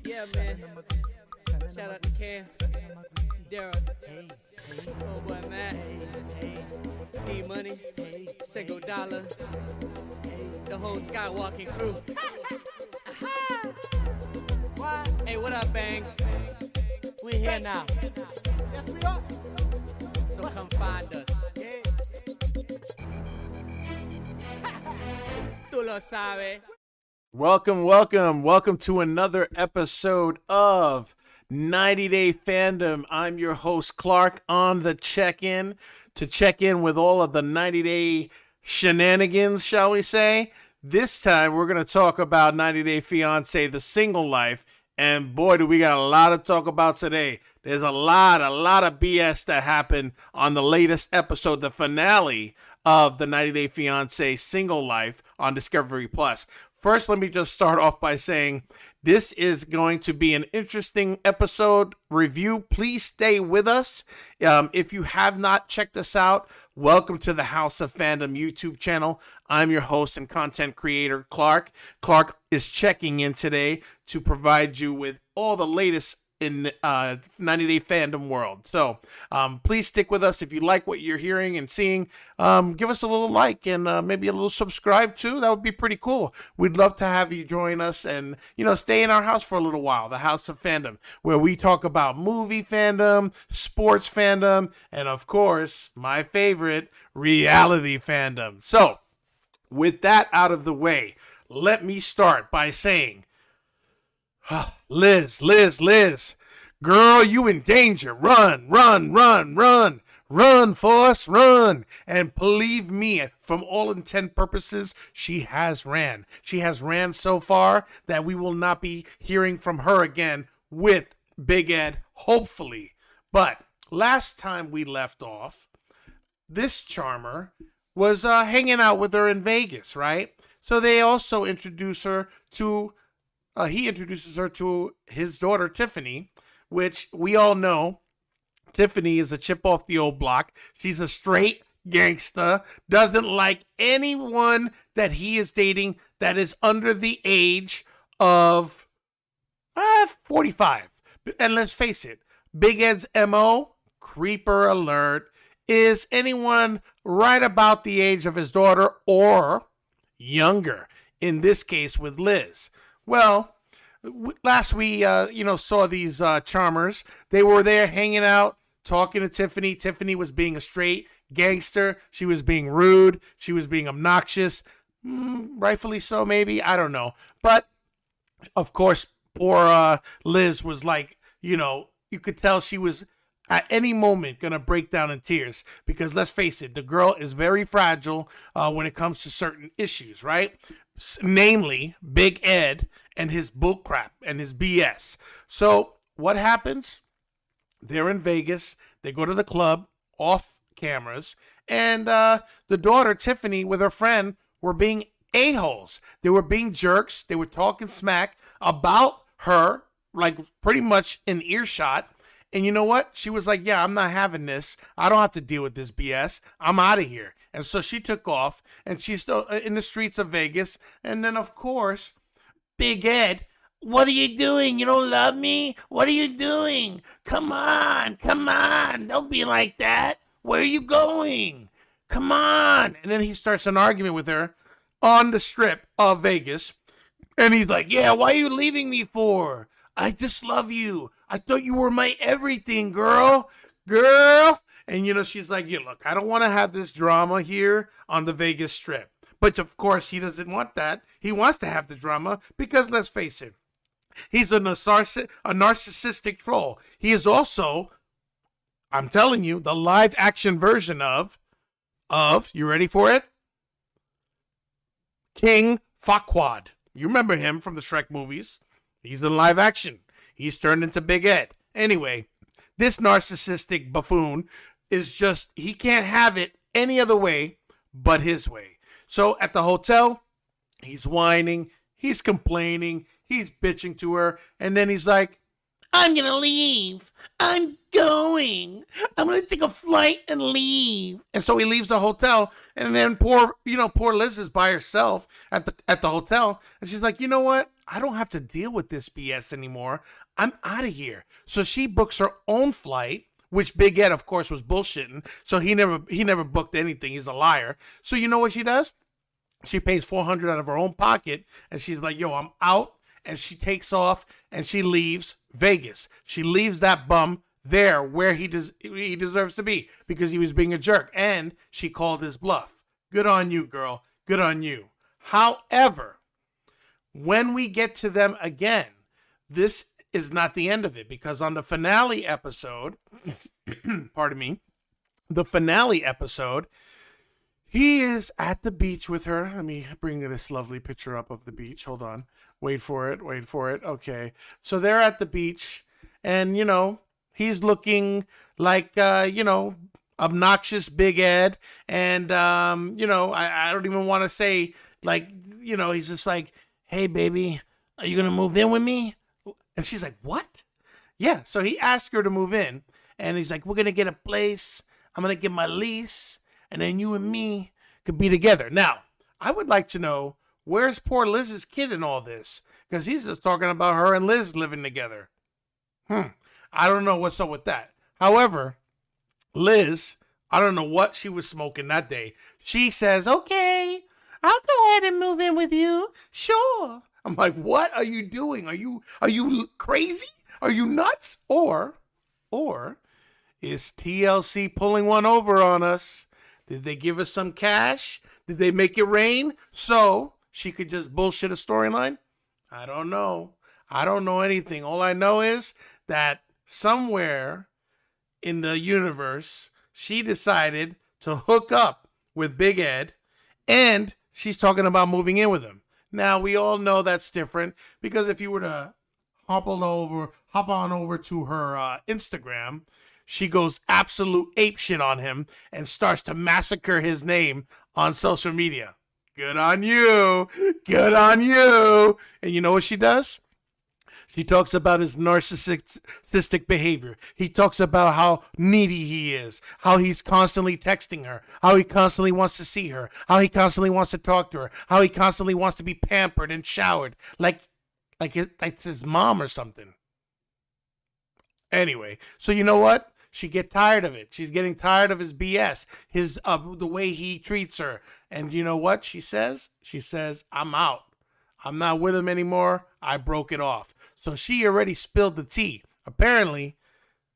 Yeah, man. Shout out to Cam, Daryl, oh boy Matt, D Money, Single Dollar, the whole Skywalking crew. Hey, what up, Bangs? We here now. Yes, we are. So come find us. Tú lo sabes. Welcome to another episode of 90 Day Fandom. I'm your host, Clark, on the check-in to check in with all of the 90 Day shenanigans, shall we say. This time, we're going to talk about 90 Day Fiancé The Single Life, and boy, do we got a lot to talk about today. There's a lot of BS that happened on the latest episode, the finale of the 90 Day Fiancé Single Life on Discovery Plus. First, let me just start off by saying this is going to be an interesting episode review. Please stay with us. If you have not checked us out, welcome to the House of Fandom YouTube channel. I'm your host and content creator, Clark. Clark is checking in today to provide you with all the latest in 90 Day Fandom world. So please stick with us. If you like what you're hearing and seeing, give us a little like and maybe a little subscribe too. That would be pretty cool. We'd love to have you join us and, stay in our house for a little while, the House of Fandom, where we talk about movie fandom, sports fandom, and of course, my favorite, reality fandom. So with that out of the way, let me start by saying, Liz, girl, you in danger. Run, Forrest, run. And believe me, from all intent purposes, she has ran. She has ran so far that we will not be hearing from her again with Big Ed, hopefully. But last time we left off, this charmer was hanging out with her in Vegas, right? So they also introduce her to he introduces her to his daughter, Tiffany, which we all know Tiffany is a chip off the old block. She's a straight gangsta, doesn't like anyone that he is dating that is under the age of 45. And let's face it, Big Ed's MO, creeper alert, is anyone right about the age of his daughter or younger, in this case with Liz. Well, last we saw these charmers. They were there hanging out, talking to Tiffany. Tiffany was being a straight gangster. She was being rude. She was being obnoxious. Rightfully so, maybe. I don't know. But, of course, poor Liz was like, you could tell she was at any moment going to break down in tears. Because let's face it, the girl is very fragile when it comes to certain issues, right? Namely, Big Ed and his bullcrap and his BS. So what happens? They're in Vegas. They go to the club off cameras. And the daughter, Tiffany, with her friend, were being a-holes. They were being jerks. They were talking smack about her, like pretty much in earshot. And you know what? She was like, yeah, I'm not having this. I don't have to deal with this BS. I'm out of here. And so she took off, and she's still in the streets of Vegas. And then, of course, Big Ed, what are you doing? You don't love me? What are you doing? Come on. Don't be like that. Where are you going? Come on. And then he starts an argument with her on the strip of Vegas. And he's like, yeah, why are you leaving me for? I just love you. I thought you were my everything, girl. And, she's like, yeah, look, I don't want to have this drama here on the Vegas Strip. But, of course, he doesn't want that. He wants to have the drama because, let's face it, he's a narcissistic troll. He is also, I'm telling you, the live action version of, you ready for it? King Farquaad. You remember him from the Shrek movies. He's in live action. He's turned into Big Ed. Anyway, this narcissistic buffoon is just, he can't have it any other way but his way. So at the hotel, he's whining, he's complaining, he's bitching to her, and then he's like, I'm gonna leave. I'm going. I'm gonna take a flight and leave. And so he leaves the hotel, and then poor Liz is by herself at the hotel, and she's like, you know what? I don't have to deal with this BS anymore. I'm out of here. So she books her own flight, which Big Ed, of course, was bullshitting. So he never booked anything. He's a liar. So you know what she does? She pays $400 out of her own pocket, and she's like, yo, I'm out. And she takes off, and she leaves Vegas. She leaves that bum there where he deserves to be, because he was being a jerk. And she called his bluff. Good on you, girl. Good on you. However, when we get to them again, this is not the end of it, because on the finale episode, pardon me, the finale episode, he is at the beach with her. Let me bring this lovely picture up of the beach. Hold on. Wait for it. Okay. So they're at the beach, and, he's looking like, obnoxious Big Ed. And, I don't even want to say, like, he's just like, hey, baby, are you going to move in with me? And she's like, what? Yeah. So he asked her to move in, and he's like, we're going to get a place. I'm going to get my lease, and then you and me could be together. Now, I would like to know, where's poor Liz's kid in all this? Because he's just talking about her and Liz living together. I don't know what's up with that. However, Liz, I don't know what she was smoking that day. She says, okay, I'll go ahead and move in with you. Sure. I'm like, what are you doing? Are you crazy? Are you nuts? Or is TLC pulling one over on us? Did they give us some cash? Did they make it rain so she could just bullshit a storyline? I don't know. I don't know anything. All I know is that somewhere in the universe, she decided to hook up with Big Ed, and she's talking about moving in with him. Now, we all know that's different, because if you were to hop on over to her Instagram, she goes absolute apeshit on him and starts to massacre his name on social media. Good on you. Good on you. And you know what she does? She talks about his narcissistic behavior. He talks about how needy he is, how he's constantly texting her, how he constantly wants to see her, how he constantly wants to talk to her, how he constantly wants to be pampered and showered like it's his mom or something. Anyway, so you know what? She get tired of it. She's getting tired of his BS, his the way he treats her. And you know what she says? She says, I'm out. I'm not with him anymore. I broke it off. So she already spilled the tea. Apparently,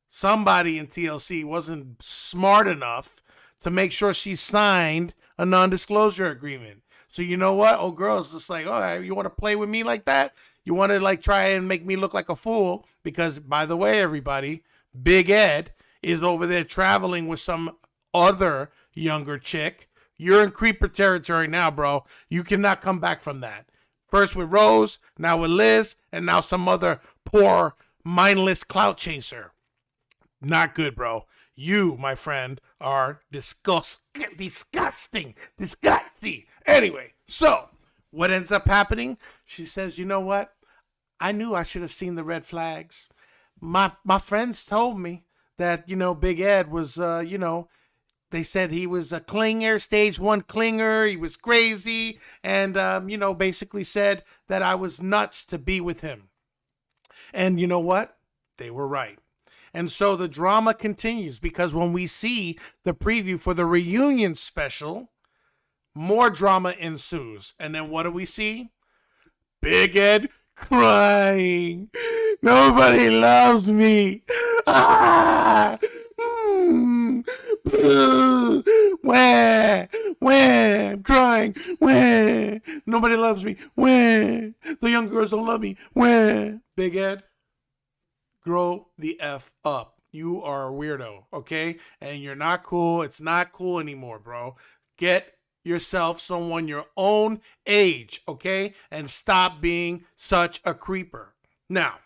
somebody in TLC wasn't smart enough to make sure she signed a non-disclosure agreement. So you know what? Oh, girl's just like, all right, you want to play with me like that? You want to like try and make me look like a fool? Because, by the way, everybody, Big Ed is over there traveling with some other younger chick. You're in creeper territory now, bro. You cannot come back from that. First with Rose, now with Liz, and now some other poor, mindless clout chaser. Not good, bro. You, my friend, are disgusting. Anyway, so what ends up happening? She says, you know what? I knew I should have seen the red flags. My friends told me that, Big Ed was, they said he was a clinger, stage 1 clinger. He was crazy. And, basically said that I was nuts to be with him. And you know what? They were right. And so the drama continues, because when we see the preview for the reunion special, more drama ensues. And then what do we see? Big Ed crying. Nobody loves me. Ah! Where? I'm crying. Where? Nobody loves me. Where? The young girls don't love me. Where? Big Ed, grow the F up. You are a weirdo, okay? And you're not cool. It's not cool anymore, bro. Get yourself someone your own age, okay? And stop being such a creeper. Now,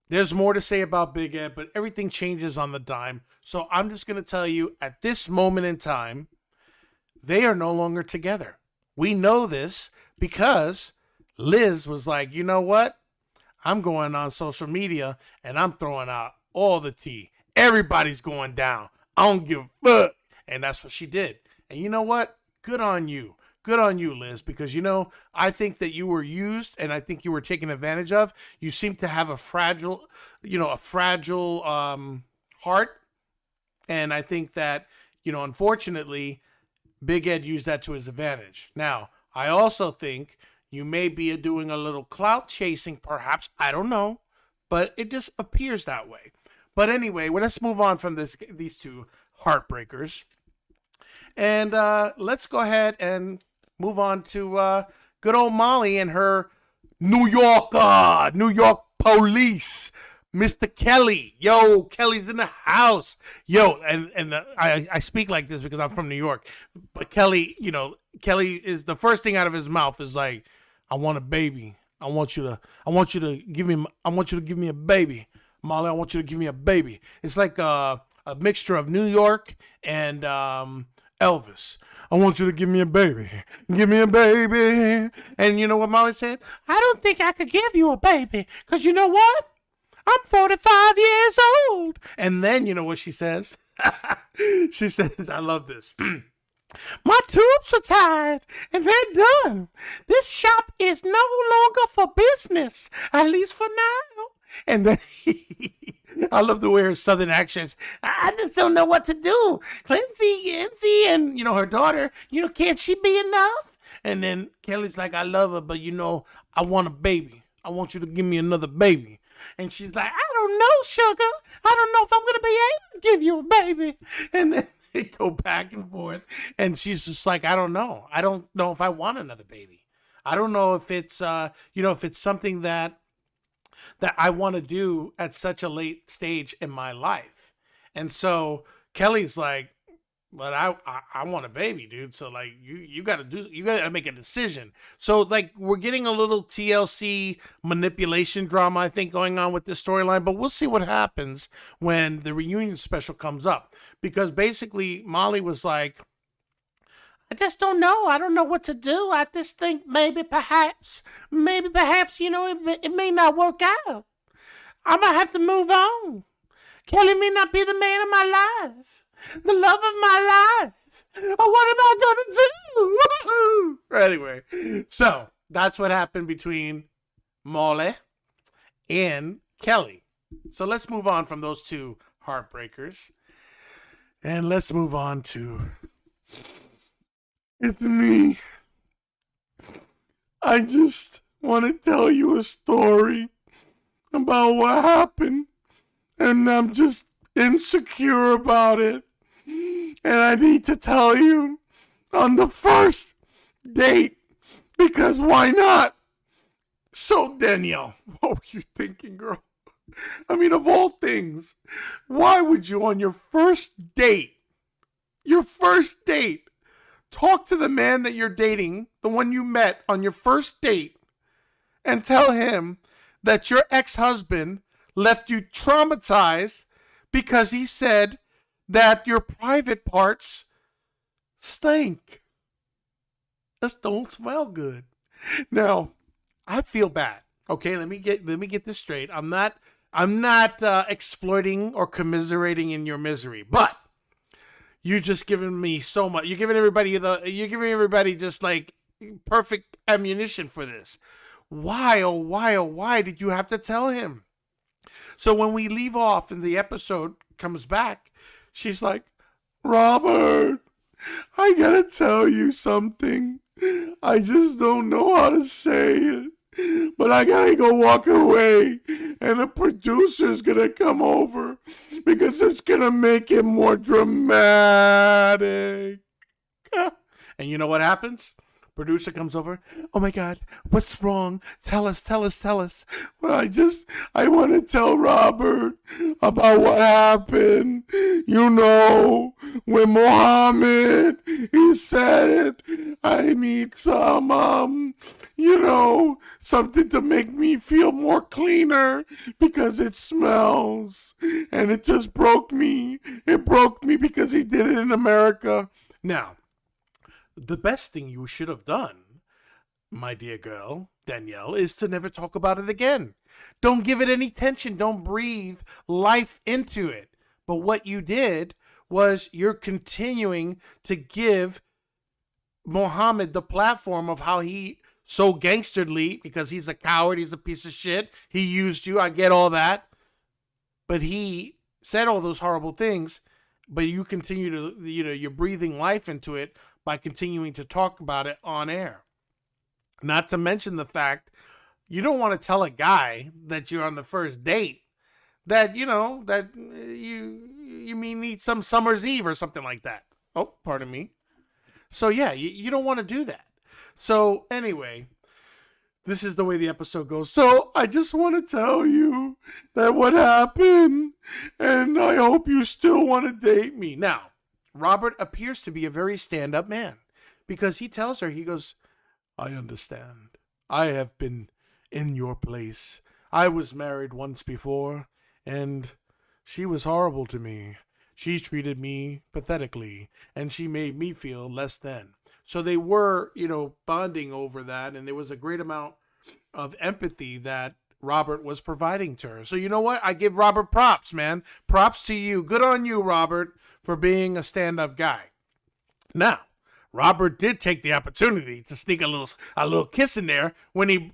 there's more to say about Big Ed, but everything changes on the dime. So I'm just going to tell you, at this moment in time, they are no longer together. We know this because Liz was like, you know what? I'm going on social media and I'm throwing out all the tea. Everybody's going down. I don't give a fuck. And that's what she did. And you know what? Good on you. Good on you, Liz, because, I think that you were used and I think you were taken advantage of. You seem to have a fragile heart. And I think that, unfortunately, Big Ed used that to his advantage. Now, I also think you may be doing a little clout chasing, perhaps. I don't know. But it just appears that way. But anyway, let's move on from these two heartbreakers. And let's go ahead and move on to good old Molly and her New York police, Mr. Kelly. Yo, Kelly's in the house. Yo, and I speak like this because I'm from New York. But Kelly, Kelly is the first thing out of his mouth is like, I want a baby. I want you to give me a baby. Molly, I want you to give me a baby. It's like a mixture of New York and Elvis. I want you to give me a baby. Give me a baby. And you know what Molly said? I don't think I could give you a baby. Because you know what? I'm 45 years old. And then you know what she says? She says, I love this. My tubes are tied and they're done. This shop is no longer for business, at least for now. And then I love the way her southern accents. I just don't know what to do. Clancy, and her daughter. Can't she be enough? And then Kelly's like, I love her, but I want a baby. I want you to give me another baby. And she's like, I don't know, sugar. I don't know if I'm gonna be able to give you a baby. And then they go back and forth, and she's just like, I don't know. I don't know if I want another baby. I don't know if it's if it's something that I want to do at such a late stage in my life. And so Kelly's like, but I want a baby, dude. So like you gotta make a decision. So like we're getting a little TLC manipulation drama, I think, going on with this storyline, but we'll see what happens when the reunion special comes up. Because basically Molly was like, I just don't know. I don't know what to do. I just think maybe perhaps, it may not work out. I might have to move on. Kelly may not be the man of my life, the love of my life. Oh, what am I going to do? Anyway, so that's what happened between Molly and Kelly. So let's move on from those two heartbreakers. And let's move on to... It's me. I just want to tell you a story about what happened. And I'm just insecure about it. And I need to tell you on the first date. Because why not? So, Danielle, what were you thinking, girl? I mean, of all things, why would you on your first date, talk to the man that you're dating, the one you met on your first date, and tell him that your ex-husband left you traumatized because he said that your private parts stink? Just don't smell good. Now, I feel bad. Okay, let me get this straight. I'm not exploiting or commiserating in your misery, but you just giving me so much. You're giving everybody just like perfect ammunition for this. Why, oh why did you have to tell him? So when we leave off and the episode comes back, she's like, Robert, I gotta tell you something. I just don't know how to say it. But I gotta go walk away, and the producer's gonna come over because it's gonna make it more dramatic. And you know what happens? Producer comes over. Oh my God, what's wrong? Tell us. Well, I want to tell Robert about what happened. When Mohammed, he said, I need some, something to make me feel more cleaner because it smells. And it just broke me. It broke me because he did it in America. Now, the best thing you should have done, my dear girl, Danielle, is to never talk about it again. Don't give it any tension. Don't breathe life into it. But what you did was you're continuing to give Mohammed the platform of how he so gangsterly, because he's a coward, he's a piece of shit. He used you. I get all that. But he said all those horrible things, but you continue to, you're breathing life into it by continuing to talk about it on air. Not to mention the fact you don't want to tell a guy that you're on the first date that, that you need some summer's eve or something like that. Oh, pardon me. So yeah, you don't want to do that. So anyway, this is the way the episode goes. So I just want to tell you that what happened, and I hope you still want to date me. Now, Robert appears to be a very stand-up man, because he tells her, he goes, I understand. I have been in your place. I was married once before, and she was horrible to me. She treated me pathetically, and she made me feel less than. So they were, bonding over that, and there was a great amount of empathy that Robert was providing to her. So you know what? I give Robert props, man. Props to you. Good on you, Robert, for being a stand-up guy. Now, Robert did take the opportunity to sneak a little kiss in there when he,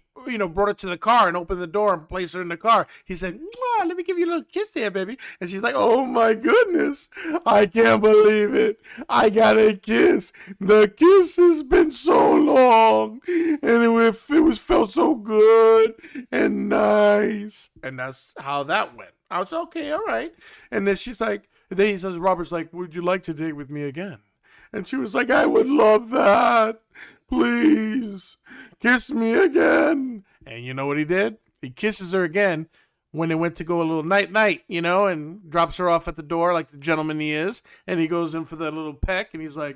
brought her to the car and opened the door and placed her in the car. He said, let me give you a little kiss there, baby. And she's like, oh my goodness, I can't believe it. I got a kiss. The kiss has been so long, and it felt so good and nice. And that's how that went. I was okay, all right. And then then he says, Robert's like, would you like to date with me again? And she was like, I would love that. Please, kiss me again. And you know what he did? He kisses her again when they went to go a little night-night, and drops her off at the door like the gentleman he is. And he goes in for that little peck, and he's like,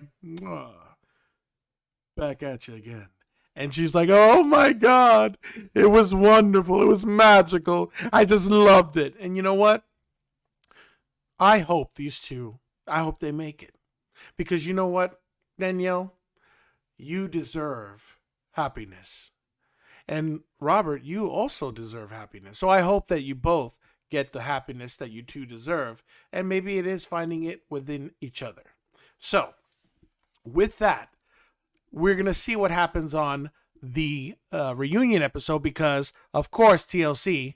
back at you again. And she's like, oh my God, it was wonderful. It was magical. I just loved it. And you know what? I hope they make it. Because you know what, Danielle? You deserve happiness. And Robert, you also deserve happiness. So I hope that you both get the happiness that you two deserve. And maybe it is finding it within each other. So with that, we're going to see what happens on the reunion episode, because, of course, TLC,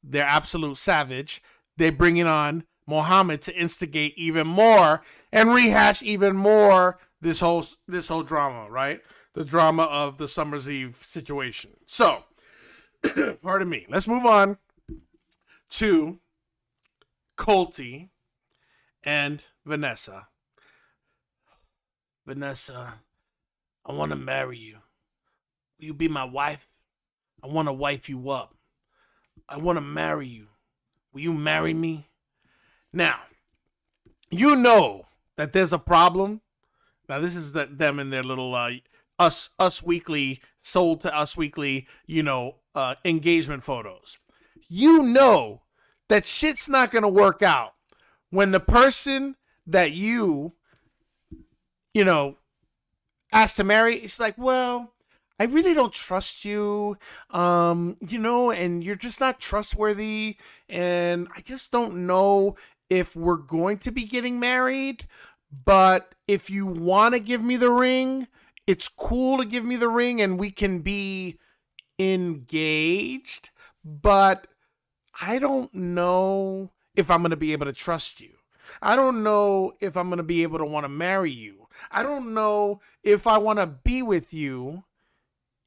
they're absolute savage. They bring it on Mohammed to instigate even more and rehash even more this whole drama, right? The drama of the Summer's Eve situation. So, pardon me. Let's move on to Colty and Vanessa. Vanessa, I want to marry you. Will you be my wife? I want to wife you up. I want to marry you. Will you marry me? Now, you know that there's a problem. Now, this is them in their little Us Weekly, sold to Us Weekly, engagement photos. You know that shit's not going to work out when the person that you asked to marry, it's like, well, I really don't trust you, and you're just not trustworthy, and I just don't know if we're going to be getting married, but if you want to give me the ring, it's cool to give me the ring and we can be engaged, but I don't know if I'm going to be able to trust you. I don't know if I'm going to be able to want to marry you. I don't know if I want to be with you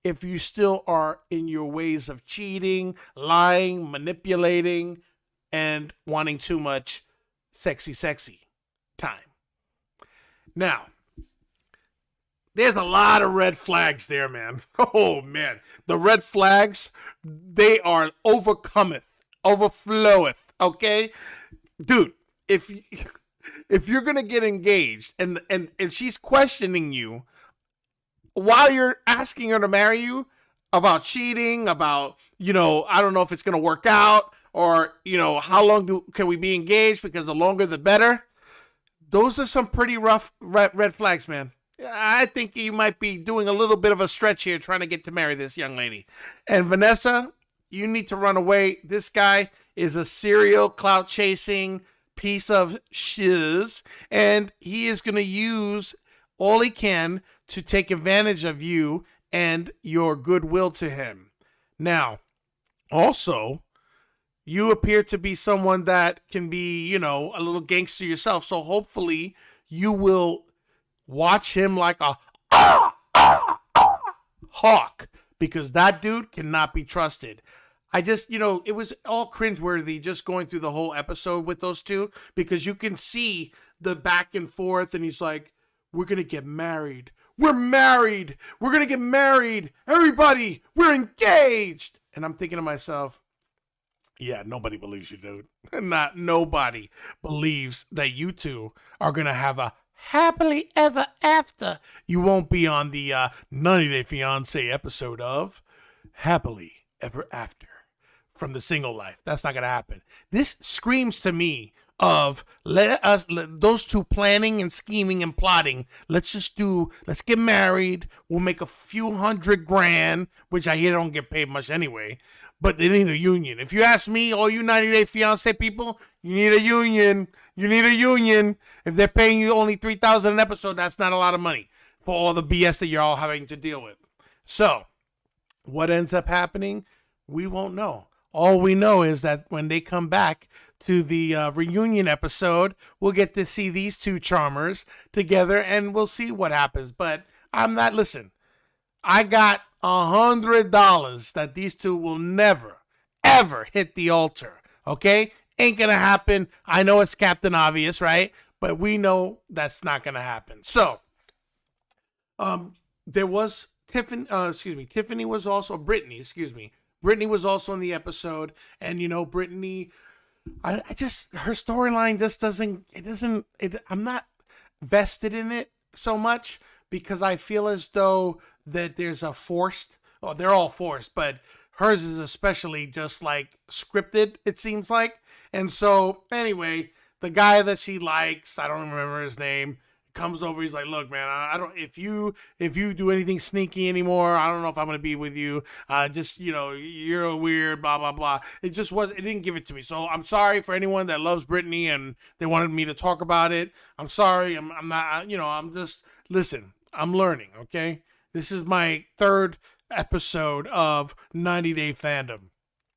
if you still are in your ways of cheating, lying, manipulating, and wanting too much sexy time. Now, there's a lot of red flags there, man. Oh, man. The red flags, they are overfloweth, okay? Dude, if you're going to get engaged and she's questioning you while you're asking her to marry you about cheating, about, I don't know if it's going to work out, or, how long can we be engaged, because the longer the better. Those are some pretty rough red flags, man. I think you might be doing a little bit of a stretch here trying to get to marry this young lady. And Vanessa, you need to run away. This guy is a serial clout chasing piece of shiz, and he is going to use all he can to take advantage of you and your goodwill to him. Now, also, you appear to be someone that can be, a little gangster yourself. So hopefully you will watch him like a hawk, because that dude cannot be trusted. I just, it was all cringeworthy just going through the whole episode with those two, because you can see the back and forth, and he's like, we're going to get married. We're married. We're going to get married. Everybody, we're engaged. And I'm thinking to myself, yeah, nobody believes you, dude. Not nobody believes that you two are going to have a happily ever after. You won't be on the 90 Day Fiancé episode of Happily Ever After from The Single Life. That's not going to happen. This screams to me of those two planning and scheming and plotting. Let's get married. We'll make a few $100,000, which I hear they don't get paid much anyway, but they need a union. If you ask me, all you 90 Day Fiancé people, you need a union. You need a union. If they're paying you only $3,000 an episode, that's not a lot of money for all the BS that you're all having to deal with. So, what ends up happening, we won't know. All we know is that when they come back to the reunion episode, we'll get to see these two charmers together, and we'll see what happens. But listen, I got $100 that these two will never, ever hit the altar, okay? Ain't gonna happen. I know it's Captain Obvious, right? But we know that's not gonna happen. So, there was Brittany was also in the episode, and Brittany, her storyline just doesn't, I'm not vested in it so much, because I feel as though that there's they're all forced, but hers is especially just like scripted, it seems like. And so anyway, the guy that she likes, I don't remember his name, comes over. He's like, look, man, I don't, if you do anything sneaky anymore, I don't know if I'm going to be with you. You're a weird, blah, blah, blah. It didn't give it to me. So I'm sorry for anyone that loves Brittany and they wanted me to talk about it. I'm sorry. I'm not, listen, I'm learning. Okay. This is my third episode of 90 Day Fandom.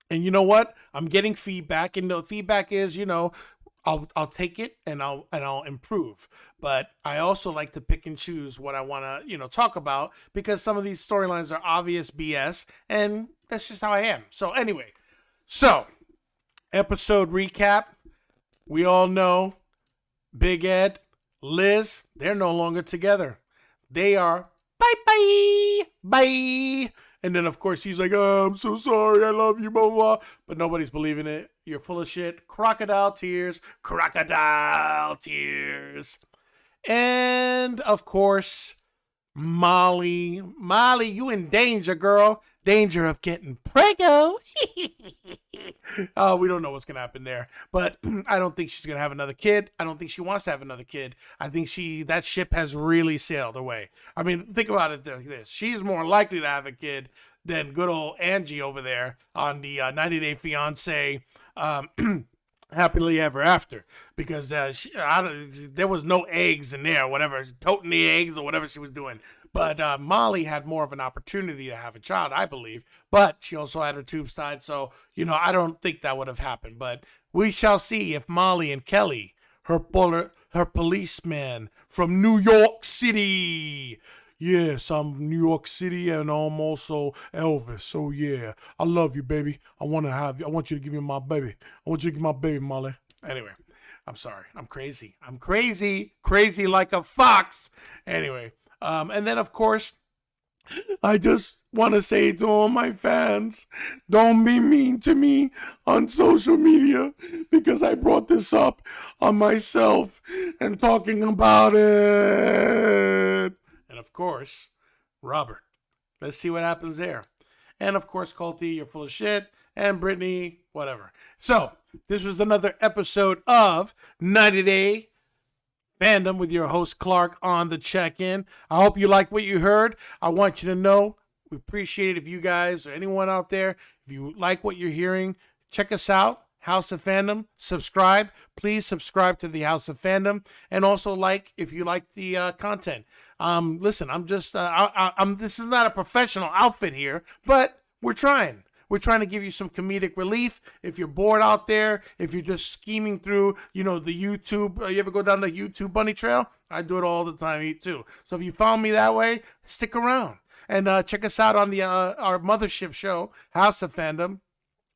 And you know what? I'm getting feedback, and the feedback is, I'll take it and I'll improve. But I also like to pick and choose what I want to, talk about, because some of these storylines are obvious BS, and that's just how I am. So anyway, episode recap. We all know Big Ed, Liz, they're no longer together. They are bye. And then, of course, he's like, oh, I'm so sorry. I love you, blah, blah, blah. But nobody's believing it. You're full of shit. Crocodile tears. And, of course, Molly. Molly, you in danger, girl. Danger of getting preggo. We don't know what's going to happen there. But I don't think she's going to have another kid. I don't think she wants to have another kid. I think that ship has really sailed away. I mean, think about it like this. She's more likely to have a kid than good old Angie over there on the 90 Day Fiancé Happily Ever After. Because there was no eggs in there, whatever. Toting the eggs or whatever she was doing. But Molly had more of an opportunity to have a child, I believe. But she also had her tubes tied. So, I don't think that would have happened. But we shall see if Molly and Kelly, her policeman from New York City. Yes, I'm New York City, and I'm also Elvis. So, yeah, I love you, baby. I want you to give me my baby. I want you to give my baby, Molly. Anyway, I'm sorry. I'm crazy. Crazy like a fox. Anyway. And then, of course, I just want to say to all my fans, don't be mean to me on social media, because I brought this up on myself and talking about it. And, of course, Robert. Let's see what happens there. And, of course, Colty, you're full of shit. And Brittany, whatever. So, this was another episode of 90 Day Fandom with your host Clark on the check-in. I hope you like what you heard. I want you to know We appreciate it if you guys or anyone out there, if you like what you're hearing, check us out. House of Fandom. Subscribe. Please subscribe to the House of Fandom, and also like if you like the content. Listen, I'm just I'm this is not a professional outfit here, but we're trying. We're trying to give you some comedic relief. If you're bored out there, if you're just scheming through, the YouTube, you ever go down the YouTube bunny trail? I do it all the time too. So if you found me that way, stick around and check us out on the our mothership show, House of Fandom.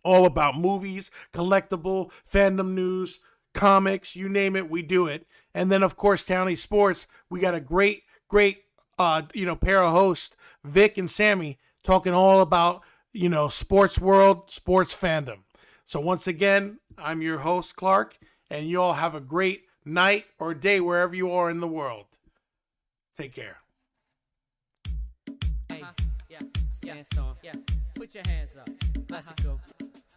All about movies, collectible, fandom news, comics, you name it, we do it. And then, of course, Townie Sports, we got a great pair of hosts, Vic and Sammy, talking all about, sports world, sports fandom. So once again, I'm your host, Clark, and you all have a great night or day wherever you are in the world. Take care. Hey, Sandstorm. Put your hands up. Let's go.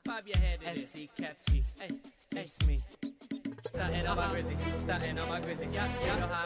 Bob your head to this. Catchy. Hey, it's me. Starting on my grizzly. Yeah, you know how